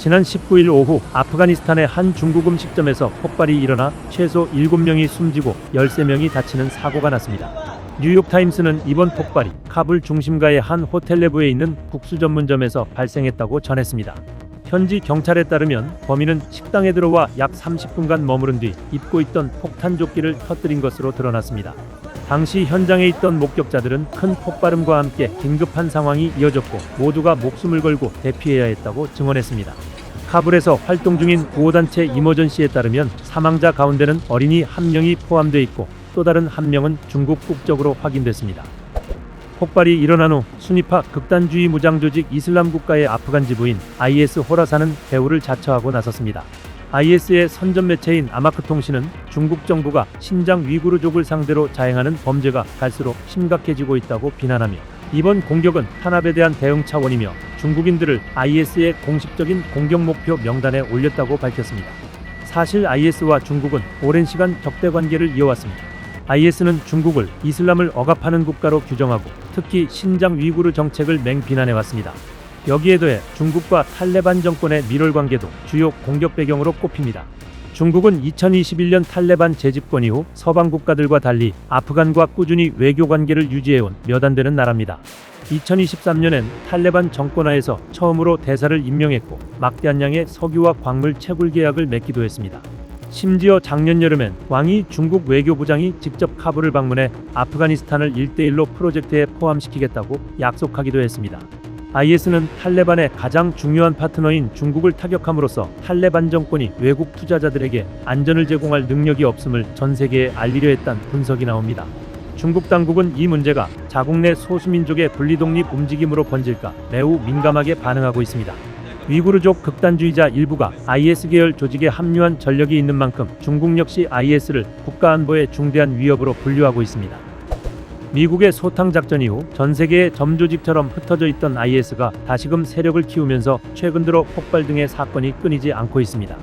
지난 19일 오후 아프가니스탄의 한 중국 음식점에서 폭발이 일어나 최소 7명이 숨지고 13명이 다치는 사고가 났습니다. 뉴욕타임스는 이번 폭발이 카불 중심가의 한 호텔 내부에 있는 국수 전문점에서 발생했다고 전했습니다. 현지 경찰에 따르면 범인은 식당에 들어와 약 30분간 머무른 뒤 입고 있던 폭탄조끼를 터뜨린 것으로 드러났습니다. 당시 현장에 있던 목격자들은 큰 폭발음과 함께 긴급한 상황이 이어졌고 모두가 목숨을 걸고 대피해야 했다고 증언했습니다. 카불에서 활동 중인 구호단체 이머전시에 따르면 사망자 가운데는 어린이 1명이 포함되어 있고 또 다른 1명은 중국 국적으로 확인됐습니다. 폭발이 일어난 후 순위파 극단주의 무장조직 이슬람 국가의 아프간 지부인 IS 호라사는 배후를 자처하고 나섰습니다. IS의 선전 매체인 아마크 통신은 중국 정부가 신장 위구르족을 상대로 자행하는 범죄가 갈수록 심각해지고 있다고 비난하며 이번 공격은 탄압에 대한 대응 차원이며 중국인들을 IS의 공식적인 공격 목표 명단에 올렸다고 밝혔습니다. 사실 IS와 중국은 오랜 시간 적대 관계를 이어왔습니다. IS는 중국을 이슬람을 억압하는 국가로 규정하고 특히 신장 위구르 정책을 맹비난해왔습니다. 여기에 더해 중국과 탈레반 정권의 밀월 관계도 주요 공격 배경으로 꼽힙니다. 중국은 2021년 탈레반 재집권 이후 서방 국가들과 달리 아프간과 꾸준히 외교 관계를 유지해온 몇 안 되는 나라입니다. 2023년엔 탈레반 정권하에서 처음으로 대사를 임명했고 막대한 양의 석유와 광물 채굴 계약을 맺기도 했습니다. 심지어 작년 여름엔 왕이 중국 외교부장이 직접 카불을 방문해 아프가니스탄을 1대1로 프로젝트에 포함시키겠다고 약속하기도 했습니다. IS는 탈레반의 가장 중요한 파트너인 중국을 타격함으로써 탈레반 정권이 외국 투자자들에게 안전을 제공할 능력이 없음을 전 세계에 알리려 했다는 분석이 나옵니다. 중국 당국은 이 문제가 자국 내 소수민족의 분리독립 움직임으로 번질까 매우 민감하게 반응하고 있습니다. 위구르족 극단주의자 일부가 IS 계열 조직에 합류한 전력이 있는 만큼 중국 역시 IS를 국가안보에 중대한 위협으로 분류하고 있습니다. 미국의 소탕작전 이후 전 세계의 점조직처럼 흩어져 있던 IS가 다시금 세력을 키우면서 최근 들어 폭발 등의 사건이 끊이지 않고 있습니다.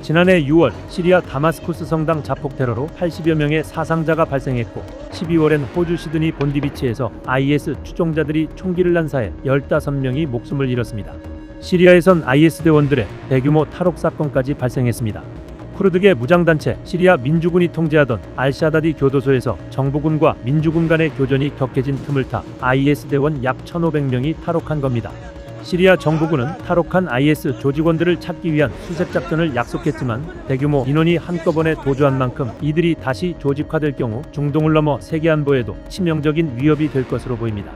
지난해 6월 시리아 다마스쿠스 성당 자폭 테러로 80여 명의 사상자가 발생했고 12월엔 호주 시드니 본디비치에서 IS 추종자들이 총기를 난사해 15명이 목숨을 잃었습니다. 시리아에선 IS 대원들의 대규모 탈옥 사건까지 발생했습니다. 쿠르드계 무장단체 시리아 민주군이 통제하던 알샤다디 교도소에서 정부군과 민주군 간의 교전이 격해진 틈을 타 IS 대원 약 1,500명이 탈옥한 겁니다. 시리아 정부군은 탈옥한 IS 조직원들을 찾기 위한 수색 작전을 약속했지만 대규모 인원이 한꺼번에 도주한 만큼 이들이 다시 조직화될 경우 중동을 넘어 세계 안보에도 치명적인 위협이 될 것으로 보입니다.